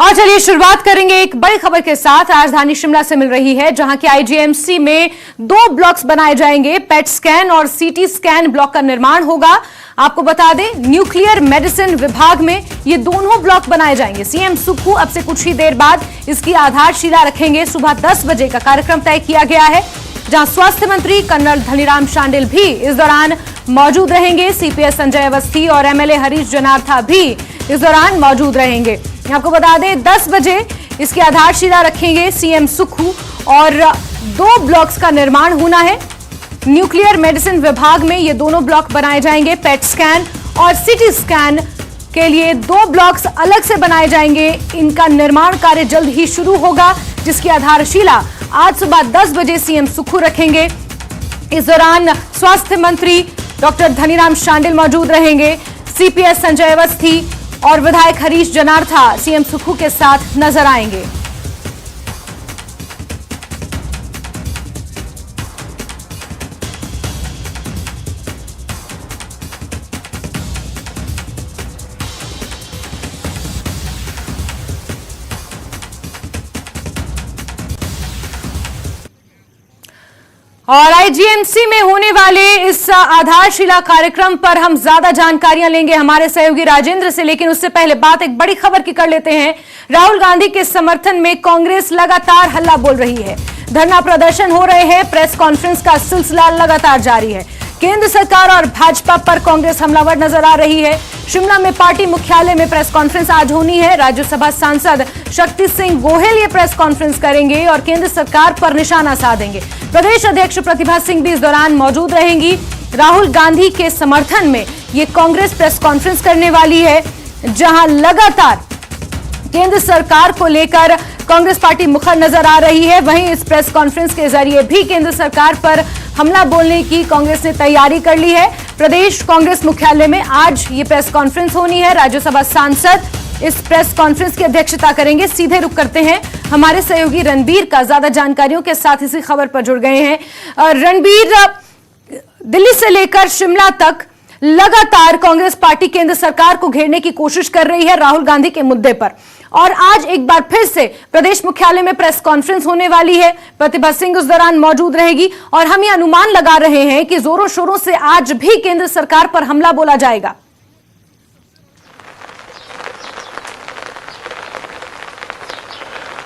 और चलिए शुरुआत करेंगे एक बड़ी खबर के साथ। राजधानी शिमला से मिल रही है, जहां की आईजीएमसी में 2 ब्लॉक्स बनाए जाएंगे। पेट स्कैन और सीटी स्कैन ब्लॉक का निर्माण होगा। आपको बता दें, न्यूक्लियर मेडिसिन विभाग में ये दोनों ब्लॉक बनाए जाएंगे। सीएम सुक्खू अब से कुछ ही देर बाद इसकी आधारशिला रखेंगे। सुबह 10 बजे का कार्यक्रम तय किया गया है, जहां स्वास्थ्य मंत्री कर्नल धनीराम शांडिल भी इस दौरान मौजूद रहेंगे। सीपीएस संजय अवस्थी और एमएलए हरीश जनार्था भी इस दौरान मौजूद रहेंगे। आपको बता दें, 10 बजे इसकी आधारशिला रखेंगे सीएम सुक्खू और 2 ब्लॉक्स का निर्माण होना है। न्यूक्लियर मेडिसिन विभाग में ये दोनों ब्लॉक बनाए जाएंगे। पेट स्कैन और सीटी स्कैन के लिए 2 ब्लॉक्स अलग से बनाए जाएंगे। इनका निर्माण कार्य जल्द ही शुरू होगा, जिसकी आधारशिला आज सुबह 10 बजे सीएम सुक्खू रखेंगे। इस दौरान स्वास्थ्य मंत्री डॉक्टर धनीराम शांडिल मौजूद रहेंगे। सीपीएस संजय अवस्थी और विधायक हरीश जनार्था सीएम सुक्खू के साथ नजर आएंगे। और आईजीएमसी में होने वाले इस आधारशिला कार्यक्रम पर हम ज्यादा जानकारियां लेंगे हमारे सहयोगी राजेंद्र से, लेकिन उससे पहले बात एक बड़ी खबर की कर लेते हैं। राहुल गांधी के समर्थन में कांग्रेस लगातार हल्ला बोल रही है। धरना प्रदर्शन हो रहे हैं। प्रेस कॉन्फ्रेंस का सिलसिला लगातार जारी है। केंद्र सरकार और भाजपा पर कांग्रेस हमलावर नजर आ रही है। शिमला में पार्टी मुख्यालय में प्रेस कॉन्फ्रेंस आज होनी है। राज्यसभा सांसद शक्ति सिंह गोहिल ये प्रेस कॉन्फ्रेंस करेंगे और केंद्र सरकार पर निशाना साधेंगे। प्रदेश अध्यक्ष प्रतिभा सिंह भी इस दौरान मौजूद रहेंगी। राहुल गांधी के समर्थन में ये कांग्रेस प्रेस कॉन्फ्रेंस करने वाली है, जहां लगातार केंद्र सरकार को लेकर कांग्रेस पार्टी मुखर नजर आ रही है। वहीं इस प्रेस कॉन्फ्रेंस के जरिए भी केंद्र सरकार पर हमला बोलने की कांग्रेस ने तैयारी कर ली है। प्रदेश कांग्रेस मुख्यालय में आज ये प्रेस कॉन्फ्रेंस होनी है। राज्यसभा सांसद इस प्रेस कॉन्फ्रेंस की अध्यक्षता करेंगे। सीधे रुख करते हैं हमारे सहयोगी रणबीर का, ज्यादा जानकारियों के साथ इसी खबर पर जुड़ गए हैं। रणबीर, दिल्ली से लेकर शिमला तक लगातार कांग्रेस पार्टी केंद्र सरकार को घेरने की कोशिश कर रही है राहुल गांधी के मुद्दे पर, और आज एक बार फिर से प्रदेश मुख्यालय में प्रेस कॉन्फ्रेंस होने वाली है। प्रतिभा सिंह उस दौरान मौजूद रहेगी और हम ये अनुमान लगा रहे हैं कि जोरों शोरों से आज भी केंद्र सरकार पर हमला बोला जाएगा।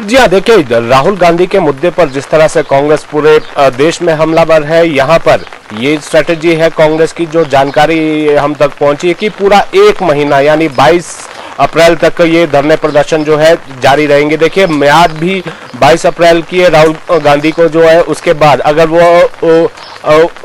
जी हाँ, देखिए, राहुल गांधी के मुद्दे पर जिस तरह से कांग्रेस पूरे देश में हमलावर है, यहाँ पर ये स्ट्रेटेजी है कांग्रेस की। जो जानकारी हम तक पहुंची है कि पूरा 1 महीना यानी 22 अप्रैल तक ये धरने प्रदर्शन जो है जारी रहेंगे। देखिए, म्याद भी 22 अप्रैल की है राहुल गांधी को जो है। उसके बाद अगर वो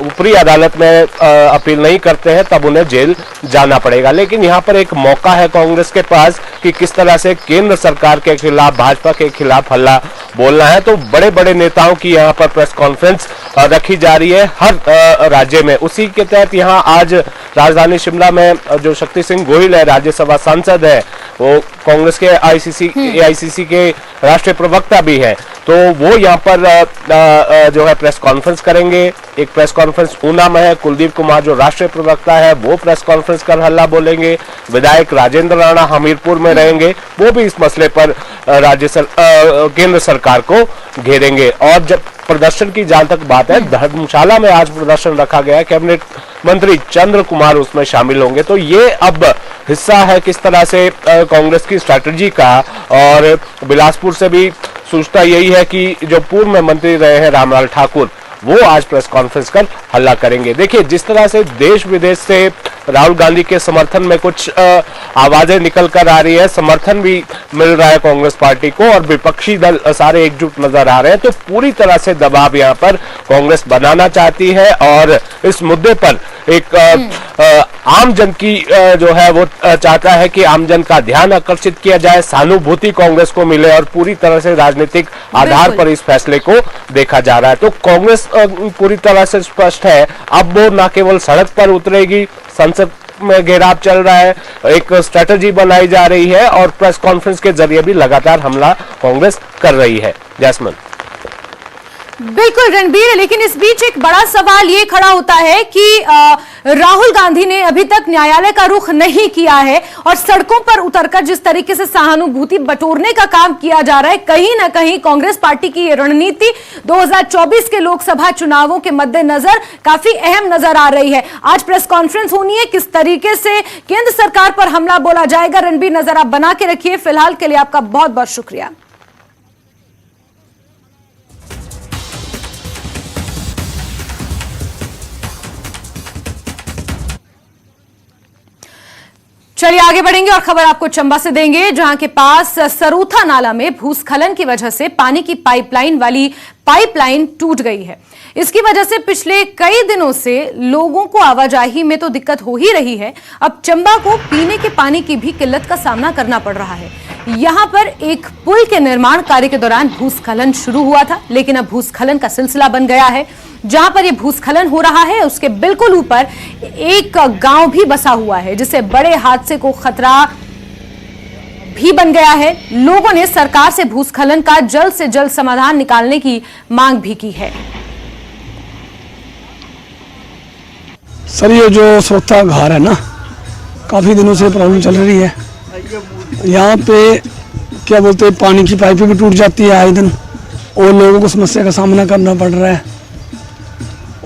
ऊपरी अदालत में अपील नहीं करते हैं तब उन्हें जेल जाना पड़ेगा। लेकिन यहाँ पर एक मौका है कांग्रेस के पास कि किस तरह से केंद्र सरकार के खिलाफ, भाजपा के खिलाफ हल्ला बोलना है। तो बड़े बड़े नेताओं की यहाँ पर प्रेस कॉन्फ्रेंस रखी जा रही है हर राज्य में। उसी के तहत यहाँ आज राजधानी शिमला में जो शक्ति सिंह गोहिल है, राज्यसभा सांसद है, वो कांग्रेस के एआईसीसी के राष्ट्रीय प्रवक्ता भी है, तो वो यहाँ पर जो है प्रेस कॉन्फ्रेंस करेंगे। एक प्रेस कॉन्फ्रेंस ऊना में है। कुलदीप कुमार जो राष्ट्रीय प्रवक्ता है वो प्रेस कॉन्फ्रेंस कर हल्ला बोलेंगे। विधायक राजेंद्र राणा हमीरपुर में रहेंगे, वो भी इस मसले पर केंद्र सरकार को घेरेंगे। और जब प्रदर्शन की जहां तक बात है, धर्मशाला में आज प्रदर्शन रखा गया है। कैबिनेट मंत्री चंद्र कुमार उसमें शामिल होंगे। तो ये अब हिस्सा है किस तरह से कांग्रेस की स्ट्रैटेजी का। और बिलासपुर से भी सूचना यही है कि जो पूर्व में मंत्री रहे हैं रामलाल ठाकुर, वो आज प्रेस कॉन्फ्रेंस कर हल्ला करेंगे। देखिए, जिस तरह से देश विदेश से राहुल गांधी के समर्थन में कुछ आवाजें निकल कर आ रही है, समर्थन भी मिल रहा है कांग्रेस पार्टी को और विपक्षी दल सारे एकजुट नजर आ रहे हैं। तो पूरी तरह से दबाव यहाँ पर कांग्रेस बनाना चाहती है और इस मुद्दे पर एक आम जन की जो है वो चाहता है कि आम जन का ध्यान आकर्षित किया जाए, सहानुभूति कांग्रेस को मिले और पूरी तरह से राजनीतिक आधार पर इस फैसले को देखा जा रहा है। तो कांग्रेस पूरी तरह से स्पष्ट है। अब वो न केवल सड़क पर उतरेगी, संसद में घेराव चल रहा है, एक स्ट्रेटेजी बनाई जा रही है और प्रेस कॉन्फ्रेंस के जरिए भी लगातार हमला कांग्रेस कर रही है। जैस्मिन, बिल्कुल रणबीर, लेकिन इस बीच एक बड़ा सवाल ये खड़ा होता है कि राहुल गांधी ने अभी तक न्यायालय का रुख नहीं किया है और सड़कों पर उतरकर जिस तरीके से सहानुभूति बटोरने का काम किया जा रहा है, कहीं ना कहीं कांग्रेस पार्टी की ये रणनीति 2024 के लोकसभा चुनावों के मद्देनजर काफी अहम नजर आ रही है। आज प्रेस कॉन्फ्रेंस होनी है, किस तरीके से केंद्र सरकार पर हमला बोला जाएगा, रणबीर नजर आप बना के रखिए। फिलहाल के लिए आपका बहुत बहुत शुक्रिया। चलिए आगे बढ़ेंगे और खबर आपको चंबा से देंगे, जहां के पास सरूथा नाला में भूस्खलन की वजह से पानी की पाइपलाइन टूट गई है। इसकी वजह से पिछले कई दिनों से लोगों को आवाजाही में तो दिक्कत हो ही रही है, अब चंबा को पीने के पानी की भी किल्लत का सामना करना पड़ रहा है। यहां पर एक पुल के निर्माण कार्य के दौरान भूस्खलन शुरू हुआ था, लेकिन अब भूस्खलन का सिलसिला बन गया है। जहां पर यह भूस्खलन हो रहा है उसके बिल्कुल ऊपर एक गांव भी बसा हुआ है, जिससे बड़े हादसे को खतरा भी बन गया है। लोगों ने सरकार से भूस्खलन का जल्द से जल्द समाधान निकालने की मांग भी की है। सर, ये जो सरोथा घाट है ना, काफी दिनों से प्रॉब्लम चल रही है। यहाँ पे क्या बोलते हैं, पानी की पाइपें भी टूट जाती है आए दिन और लोगों को समस्या का सामना करना पड़ रहा है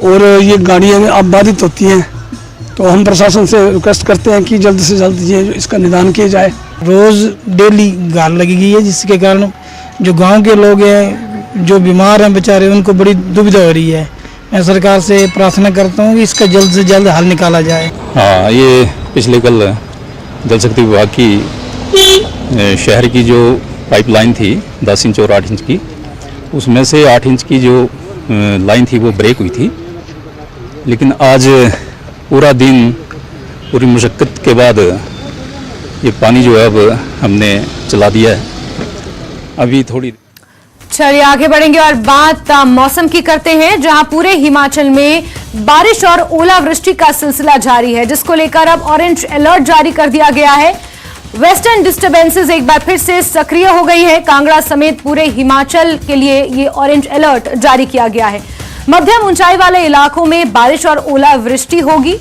और ये गाड़ियाँ अब बाधित होती हैं। तो हम प्रशासन से रिक्वेस्ट करते हैं कि जल्द से जल्द ये इसका निदान किया जाए। रोज़ डेली गाल लगी गई है, जिसके कारण जो गांव के लोग हैं, जो बीमार हैं बेचारे, उनको बड़ी दुविधा हो रही है। मैं सरकार से प्रार्थना करता हूँ कि इसका जल्द से जल्द हल निकाला जाए। हाँ, ये पिछले कल जल शक्ति विभाग की शहर की जो पाइपलाइन थी 10 इंच और 8 इंच की, उसमें से 8 इंच की जो लाइन थी वो ब्रेक हुई थी। लेकिन आज पूरा दिन पूरी मुशक्क़त के बाद ये पानी जो है अब हमने चला दिया है। अभी थोड़ी चलिए आगे बढ़ेंगे और बात मौसम की करते हैं, जहां पूरे हिमाचल में बारिश और ओलावृष्टि का सिलसिला जारी है, जिसको लेकर अब ऑरेंज अलर्ट जारी कर दिया गया है। वेस्टर्न डिस्टर्बेंसेस एक बार फिर से सक्रिय हो गई है। कांगड़ा समेत पूरे हिमाचल के लिए ये ऑरेंज अलर्ट जारी किया गया है। मध्यम ऊंचाई वाले इलाकों में बारिश और ओलावृष्टि होगी,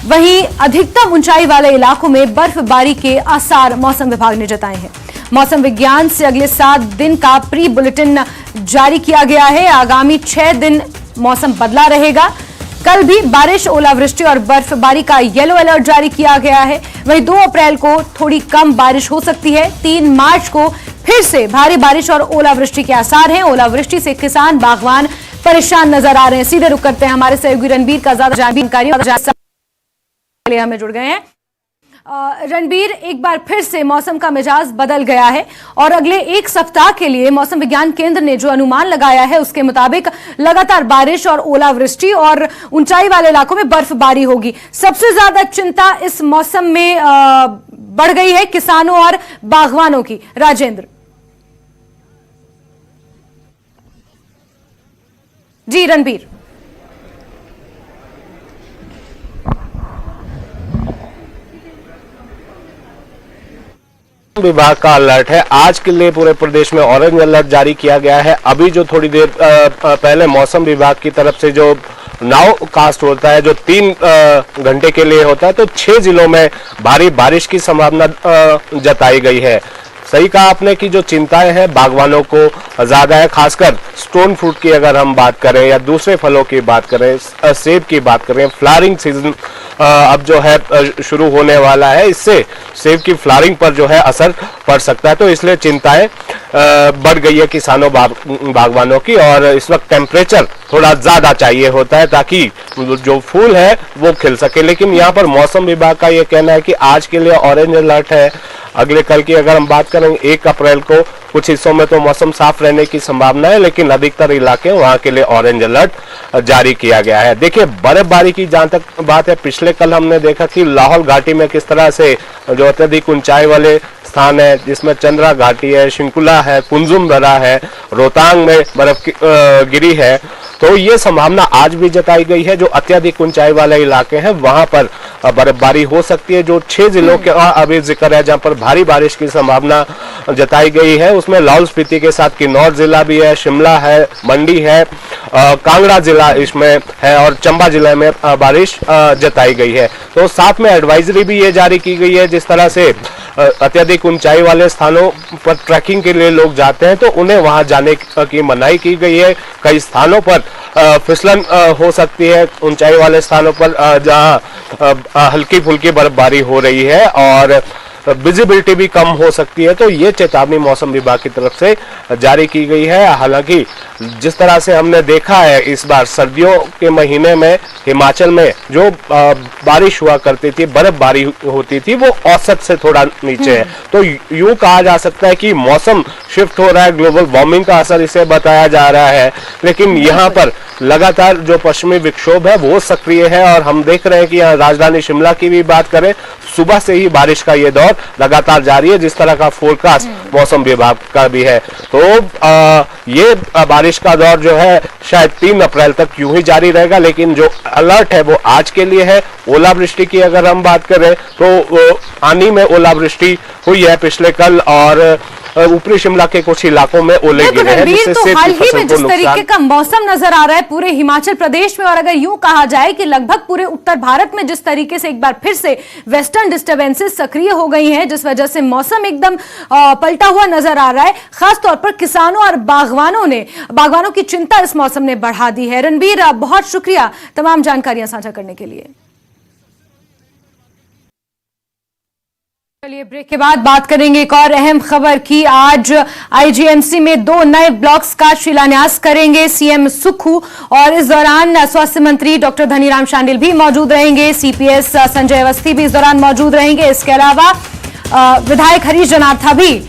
वहीं अधिकतम ऊंचाई वाले इलाकों में बर्फबारी के आसार मौसम विभाग ने जताए हैं। मौसम विज्ञान से अगले 7 दिन का प्री बुलेटिन जारी किया गया है। आगामी 6 दिन मौसम बदला रहेगा। कल भी बारिश, ओलावृष्टि और बर्फबारी का येलो अलर्ट जारी किया गया है। वहीं 2 अप्रैल को थोड़ी कम बारिश हो सकती है। 3 मार्च को फिर से भारी बारिश और ओलावृष्टि के आसार हैं। ओलावृष्टि से किसान, बागवान परेशान नजर आ रहे हैं। सीधे रुक करते हैं हमारे सहयोगी रणबीर का ज्यादा जानकारी के लिए हमें जुड़ गए हैं। रणबीर, एक बार फिर से मौसम का मिजाज बदल गया है और अगले 1 सप्ताह के लिए मौसम विज्ञान केंद्र ने जो अनुमान लगाया है उसके मुताबिक लगातार बारिश और ओलावृष्टि और ऊंचाई वाले इलाकों में बर्फबारी होगी। सबसे ज्यादा चिंता इस मौसम में बढ़ गई है किसानों और बागवानों की। राजेंद्र जी। रणबीर, विभाग का अलर्ट है। आज के लिए पूरे प्रदेश में ऑरेंज अलर्ट जारी किया गया है। अभी जो थोड़ी देर पहले मौसम विभाग की तरफ से जो नाउ कास्ट होता है, जो 3 घंटे के लिए होता है, तो 6 जिलों में भारी बारिश की संभावना जताई गई है। सही कहा आपने कि जो चिंताएं हैं बागवानों को ज्यादा है, खासकर स्टोन फ्रूट की अगर हम बात करें या दूसरे फलों की बात करें, सेब की बात करें, फ्लावरिंग सीजन अब जो है शुरू होने वाला है। इससे सेब की फ्लावरिंग पर जो है असर पड़ सकता है, तो इसलिए चिंताएं बढ़ गई है किसानों बागवानों की। और इस वक्त टेम्परेचर थोड़ा ज्यादा चाहिए होता है ताकि जो फूल है वो खिल सके। लेकिन यहाँ पर मौसम विभाग का ये कहना है कि आज के लिए ऑरेंज अलर्ट है। अगले कल की अगर हम बात करें 1 अप्रैल को, कुछ हिस्सों में तो मौसम साफ रहने की संभावना है, लेकिन अधिकतर इलाके वहां के लिए ऑरेंज अलर्ट जारी किया गया है। देखिए, बर्फबारी की जहां तक बात है, पिछले कल हमने देखा कि लाहौल घाटी में किस तरह से जो अत्यधिक ऊंचाई वाले स्थान है, जिसमें चंद्रा घाटी है, शिंकुला है, कुंजुम दरा है, रोहतांग में बर्फ गिरी है, तो ये संभावना आज भी जताई गई है। जो अत्यधिक ऊंचाई वाले इलाके हैं वहां पर बर्फबारी हो सकती है। जो 6 जिलों के अभी जिक्र है जहां पर भारी बारिश की संभावना जताई गई है, उसमें लाहौल स्पीति के साथ किन्नौर जिला भी है, शिमला है, मंडी है, कांगड़ा जिला इसमें है और चंबा जिले में बारिश जताई गई है। तो साथ में एडवाइजरी भी ये जारी की गई है, जिस तरह से अत्यधिक ऊंचाई वाले स्थानों पर ट्रैकिंग के लिए लोग जाते हैं तो उन्हें वहां जाने की मनाही की गई है। कई स्थानों पर फिसलन हो सकती है, ऊंचाई वाले स्थानों पर जहां हल्की फुल्की बर्फबारी हो रही है और विजिबिलिटी भी कम हो सकती है। तो ये चेतावनी मौसम विभाग की तरफ से जारी की गई है। हालांकि जिस तरह से हमने देखा है इस बार सर्दियों के महीने में हिमाचल में जो बारिश हुआ करती थी, बर्फबारी होती थी, वो औसत से थोड़ा नीचे है। तो यूं कहा जा सकता है कि मौसम शिफ्ट हो रहा है, ग्लोबल वार्मिंग का असर इसे बताया जा रहा है। लेकिन यहाँ पर लगातार जो पश्चिमी विक्षोभ है वो सक्रिय है और हम देख रहे हैं कि यहाँ राजधानी शिमला की भी बात करें, सुबह से ही बारिश का ये दौर लगातार जारी है, जिस तरह का फोरकास्ट मौसम विभाग का भी है। तो ये बारिश का दौर जो है शायद 3 अप्रैल तक यूं ही जारी रहेगा। लेकिन जो अलर्ट है वो आज के लिए है। ओलावृष्टि की अगर हम बात करें तो आनी में ओलावृष्टि हुई है पिछले कल और ऊपरी शिमला के कुछ इलाकों में ओले गिरे हैं, जिससे तो हाल ही में जिस तरीके का मौसम नजर आ रहा है पूरे हिमाचल प्रदेश में, और अगर यूं कहा जाए कि लगभग पूरे उत्तर भारत में जिस तरीके से एक बार फिर से वेस्टर्न डिस्टर्बेंसेस सक्रिय हो गई हैं, जिस वजह से मौसम एकदम पलटा हुआ नजर आ रहा है, खासतौर पर किसानों और बागवानों की चिंता इस मौसम ने बढ़ा दी है। रणबीर, बहुत शुक्रिया तमाम जानकारियां साझा करने के लिए। चलिए ब्रेक के बाद बात करेंगे एक और अहम खबर की। आज आईजीएमसी में 2 नए ब्लॉक्स का शिलान्यास करेंगे सीएम सुक्खू और इस दौरान स्वास्थ्य मंत्री डॉक्टर धनीराम शांडिल भी मौजूद रहेंगे, सीपीएस संजय अवस्थी भी इस दौरान मौजूद रहेंगे। इसके अलावा विधायक हरीश जनार्था भी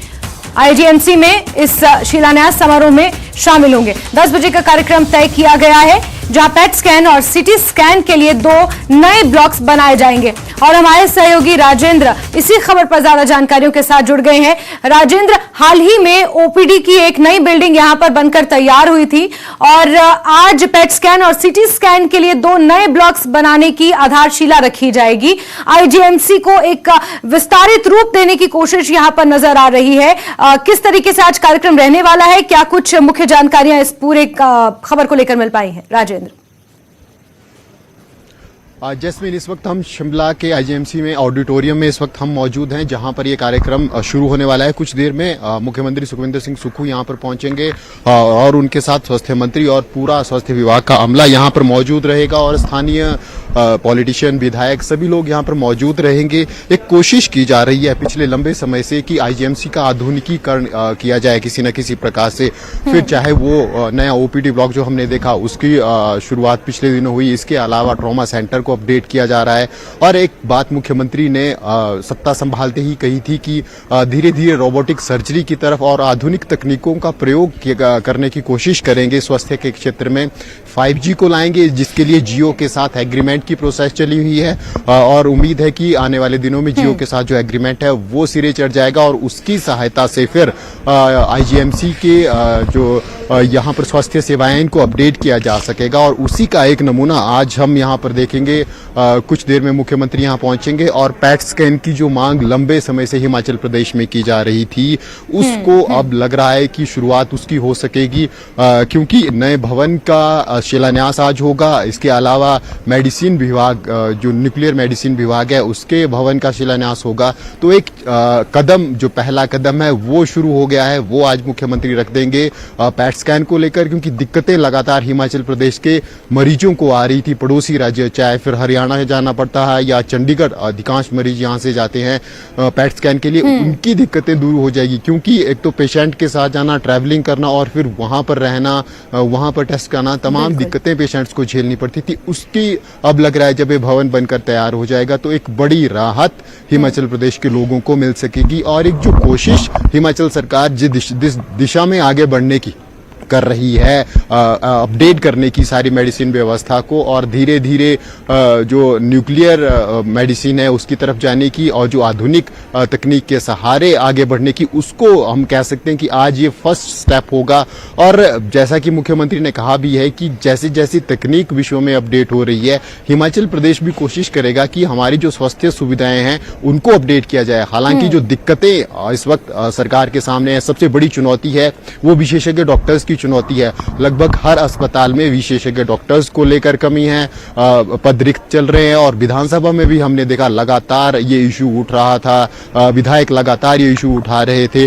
आईजीएमसी में इस शिलान्यास समारोह में शामिल होंगे। 10 बजे का कार्यक्रम तय किया गया है, जहां पेट स्कैन और सिटी स्कैन के लिए 2 नए ब्लॉक्स बनाए जाएंगे। और हमारे सहयोगी राजेंद्र इसी खबर पर ज्यादा जानकारियों के साथ जुड़ गए हैं। राजेंद्र, हाल ही में ओपीडी की एक नई बिल्डिंग यहां पर बनकर तैयार हुई थी और आज पेट स्कैन और सिटी स्कैन के लिए 2 नए ब्लॉक्स बनाने की आधारशिला रखी जाएगी। आईजीएमसी को एक विस्तारित रूप देने की कोशिश यहां पर नजर आ रही है। किस तरीके से आज कार्यक्रम रहने वाला है, क्या कुछ मुख्य जानकारियां इस पूरे खबर को लेकर मिल पाई हैं? राजेंद्र। जैस्मिन, इस वक्त हम शिमला के आईजीएमसी में ऑडिटोरियम में इस वक्त हम मौजूद हैं, जहां पर ये कार्यक्रम शुरू होने वाला है। कुछ देर में मुख्यमंत्री सुखविंदर सिंह सुक्खू यहां पर पहुंचेंगे और उनके साथ स्वास्थ्य मंत्री और पूरा स्वास्थ्य विभाग का अमला यहां पर मौजूद रहेगा और स्थानीय पॉलिटिशियन, विधायक, सभी लोग यहां पर मौजूद रहेंगे। एक कोशिश की जा रही है पिछले लंबे समय से कि आईजीएमसी का आधुनिकीकरण किया जाए किसी न किसी प्रकार से। फिर चाहे वो नया ओपीडी ब्लॉक जो हमने देखा उसकी शुरुआत पिछले दिनों हुई, इसके अलावा ट्रॉमा सेंटर को अपडेट किया जा रहा है। और एक बात मुख्यमंत्री ने सत्ता संभालते ही कही थी कि धीरे धीरे रोबोटिक सर्जरी की तरफ और आधुनिक तकनीकों का प्रयोग करने की कोशिश करेंगे स्वास्थ्य के क्षेत्र में। 5G को लाएंगे, जिसके लिए जियो के साथ एग्रीमेंट की प्रोसेस चली हुई है और उम्मीद है कि आने वाले दिनों में जियो के साथ जो एग्रीमेंट है वो सिरे चढ़ जाएगा और उसकी सहायता से फिर आईजीएमसी के जो यहाँ पर स्वास्थ्य सेवाएं इनको अपडेट किया जा सकेगा। और उसी का एक नमूना आज हम यहाँ पर देखेंगे। कुछ देर में मुख्यमंत्री यहाँ पहुंचेंगे और पैट स्कैन की जो मांग लंबे समय से हिमाचल प्रदेश में की जा रही थी, उसको अब लग रहा है कि शुरुआत उसकी हो सकेगी, क्योंकि नए भवन का शिलान्यास आज होगा। इसके अलावा मेडिसिन विभाग, जो न्यूक्लियर मेडिसिन विभाग है, उसके भवन का शिलान्यास होगा। तो एक कदम, जो पहला कदम है वो शुरू हो गया है, वो आज मुख्यमंत्री रख देंगे पैट स्कैन को लेकर, क्योंकि दिक्कतें लगातार हिमाचल प्रदेश के मरीजों को आ रही थी। पड़ोसी राज्य, चाहे फिर हरियाणा से जाना पड़ता है या चंडीगढ़, अधिकांश मरीज यहाँ से जाते हैं पैट स्कैन के लिए, उनकी दिक्कतें दूर हो जाएगी। क्योंकि एक तो पेशेंट के साथ जाना, ट्रैवलिंग करना और फिर वहां पर रहना, वहां पर टेस्ट कराना, तमाम दिक्कतें पेशेंट्स को झेलनी पड़ती थी। उसकी अब लग रहा है जब ये भवन बनकर तैयार हो जाएगा तो एक बड़ी राहत हिमाचल प्रदेश के लोगों को मिल सकेगी। और एक जो कोशिश हिमाचल सरकार जिस दिशा में आगे बढ़ने की कर रही है, अपडेट करने की सारी मेडिसिन व्यवस्था को, और धीरे धीरे जो न्यूक्लियर मेडिसिन है उसकी तरफ जाने की और जो आधुनिक तकनीक के सहारे आगे बढ़ने की, उसको हम कह सकते हैं कि आज ये फर्स्ट स्टेप होगा। और जैसा कि मुख्यमंत्री ने कहा भी है कि जैसे जैसी तकनीक विश्व में अपडेट हो रही है, हिमाचल प्रदेश भी कोशिश करेगा कि हमारी जो स्वास्थ्य सुविधाएं हैं उनको अपडेट किया जाए। हालांकि जो दिक्कतें इस वक्त सरकार के सामने है, सबसे बड़ी चुनौती है वो विशेषज्ञ डॉक्टर्स की की चुनौती है। लगभग हर अस्पताल में विशेषज्ञ डॉक्टर्स को लेकर कमी है, पद रिक्त चल रहे हैं और विधानसभा में भी हमने देखा लगातार ये इशू उठ रहा था, विधायक लगातार ये इशू उठा रहे थे।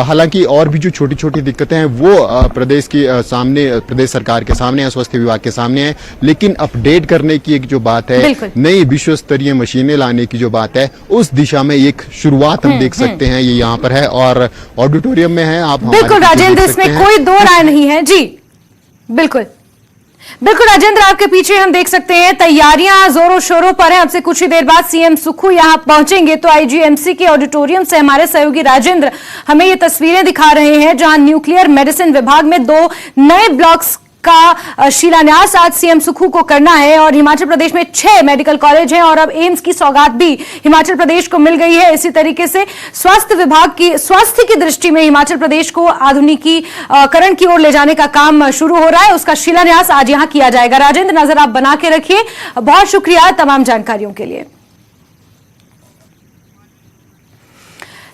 हालांकि और भी जो छोटी छोटी दिक्कतें हैं वो प्रदेश की सामने, प्रदेश सरकार के सामने है, स्वास्थ्य विभाग के सामने है, लेकिन अपडेट करने की एक जो बात है, नई विश्व स्तरीय मशीनें लाने की जो बात है, उस दिशा में एक शुरुआत हम देख सकते हैं। ये यहाँ पर है और ऑडिटोरियम में है आप। बिल्कुल राजेंद्र, इसमें कोई दो राय नहीं है जी। बिल्कुल बिल्कुल राजेंद्र, आपके पीछे हम देख सकते हैं तैयारियां जोरों शोरों पर है। अब से कुछ ही देर बाद सीएम सुक्खू यहां पहुंचेंगे तो आईजीएमसी के ऑडिटोरियम से हमारे सहयोगी राजेंद्र हमें ये तस्वीरें दिखा रहे हैं जहां न्यूक्लियर मेडिसिन विभाग में 2 नए ब्लॉक्स का शिलान्यास आज सीएम सुक्खू को करना है। और हिमाचल प्रदेश में 6 मेडिकल कॉलेज हैं और अब एम्स की सौगात भी हिमाचल प्रदेश को मिल गई है। इसी तरीके से स्वास्थ्य विभाग की, स्वास्थ्य की दृष्टि में हिमाचल प्रदेश को आधुनिकीकरण की ओर ले जाने का काम शुरू हो रहा है, उसका शिलान्यास आज यहां किया जाएगा। राजेंद्र, नजर आप बना के रखिए। बहुत शुक्रिया तमाम जानकारियों के लिए।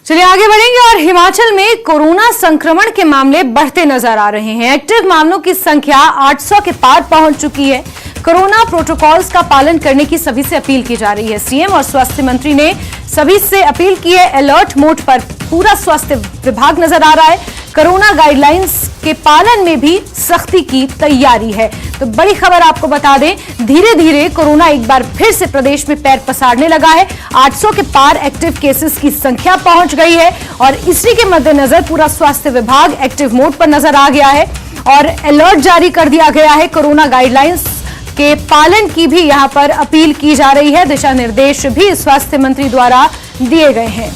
चलिए आगे बढ़ेंगे और हिमाचल में कोरोना संक्रमण के मामले बढ़ते नजर आ रहे हैं। एक्टिव मामलों की संख्या 800 के पार पहुंच चुकी है। कोरोना प्रोटोकॉल्स का पालन करने की सभी से अपील की जा रही है। सीएम और स्वास्थ्य मंत्री ने सभी से अपील की है। अलर्ट मोड पर पूरा स्वास्थ्य विभाग नजर आ रहा है। कोरोना गाइडलाइंस के पालन में भी सख्ती की तैयारी है। तो बड़ी खबर आपको बता दें, धीरे धीरे कोरोना एक बार फिर से प्रदेश में पैर पसारने लगा है। 800 के पार एक्टिव केसेस की संख्या पहुंच गई है और इसी के मद्देनजर पूरा स्वास्थ्य विभाग एक्टिव मोड पर नजर आ गया है और अलर्ट जारी कर दिया गया है। कोरोना गाइडलाइंस के पालन की भी यहां पर अपील की जा रही है। दिशा निर्देश भी स्वास्थ्य मंत्री द्वारा दिए गए हैं।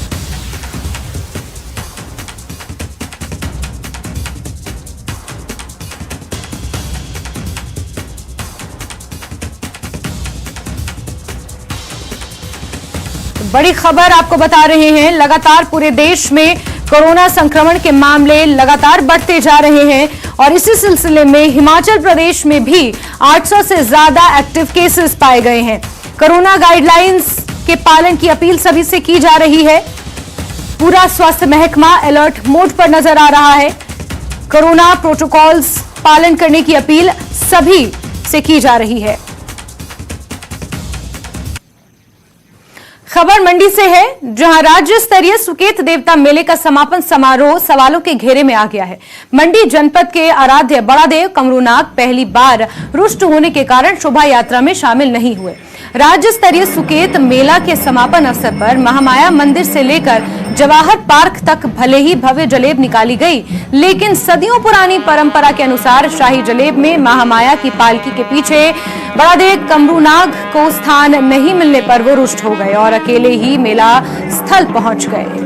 बड़ी खबर आपको बता रहे हैं, लगातार पूरे देश में कोरोना संक्रमण के मामले लगातार बढ़ते जा रहे हैं और इसी सिलसिले में हिमाचल प्रदेश में भी 800 से ज्यादा एक्टिव केसेस पाए गए हैं। कोरोना गाइडलाइंस के पालन की अपील सभी से की जा रही है। पूरा स्वास्थ्य महकमा अलर्ट मोड पर नजर आ रहा है। कोरोना प्रोटोकॉल्स पालन करने की अपील सभी से की जा रही है। खबर मंडी से है, जहां राज्य स्तरीय सुकेत देवता मेले का समापन समारोह सवालों के घेरे में आ गया है। मंडी जनपद के आराध्य बड़ादेव कमरूनाग पहली बार रुष्ट होने के कारण शोभा यात्रा में शामिल नहीं हुए। राज्य स्तरीय सुकेत मेला के समापन अवसर पर महामाया मंदिर से लेकर जवाहर पार्क तक भले ही भव्य जलेब निकाली गई, लेकिन सदियों पुरानी परंपरा के अनुसार शाही जलेब में महामाया की पालकी के पीछे बड़ादेव कमरूनाग को स्थान नहीं मिलने पर वो रुष्ट हो गए और अकेले ही मेला स्थल पहुंच गए।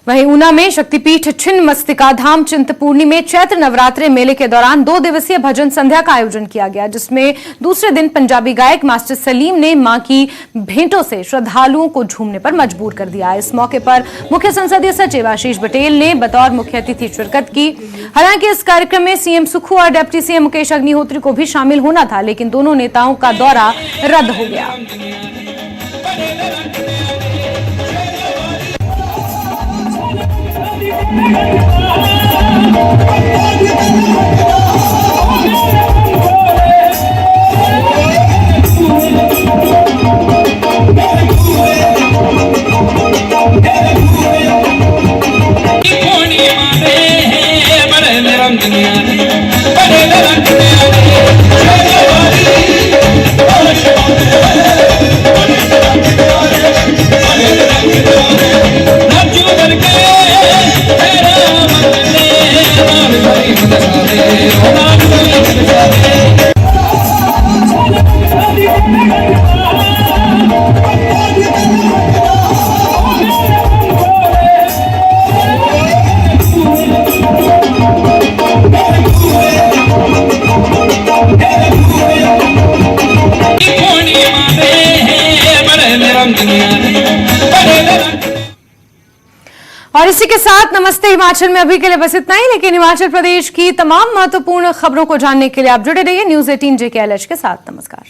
वहीं ऊना में शक्तिपीठ छिन्नमस्तिका धाम चिंतपूर्णी में चैत्र नवरात्रे मेले के दौरान 2 दिवसीय भजन संध्या का आयोजन किया गया, जिसमें दूसरे दिन पंजाबी गायक मास्टर सलीम ने मां की भेंटों से श्रद्धालुओं को झूमने पर मजबूर कर दिया। इस मौके पर मुख्य संसदीय सचिव आशीष पटेल ने बतौर मुख्य अतिथि शिरकत की। हालांकि इस कार्यक्रम में सीएम सुक्खू और डिप्टी सीएम मुकेश अग्निहोत्री को भी शामिल होना था, लेकिन दोनों नेताओं का दौरा रद्द हो गया। और इसी के साथ नमस्ते हिमाचल में अभी के लिए बस इतना ही, लेकिन हिमाचल प्रदेश की तमाम महत्वपूर्ण खबरों को जानने के लिए आप जुड़े रहिए न्यूज़ 18 JKLH के साथ। नमस्कार।